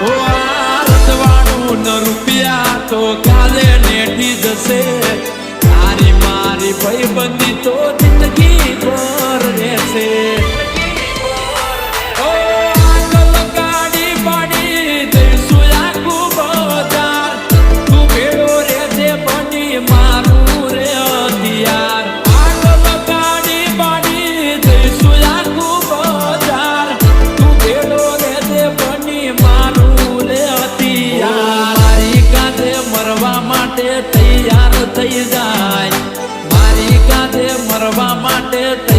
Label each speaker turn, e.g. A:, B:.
A: ઓ આ રજવાડું ન રૂપિયા તો કાલે નેઠી જશે તારી મારી ભાઈબંધી તો જિંદગી ભર રહેશે તૈયાર થઈ જાય મારી કાંધે મરવા માટે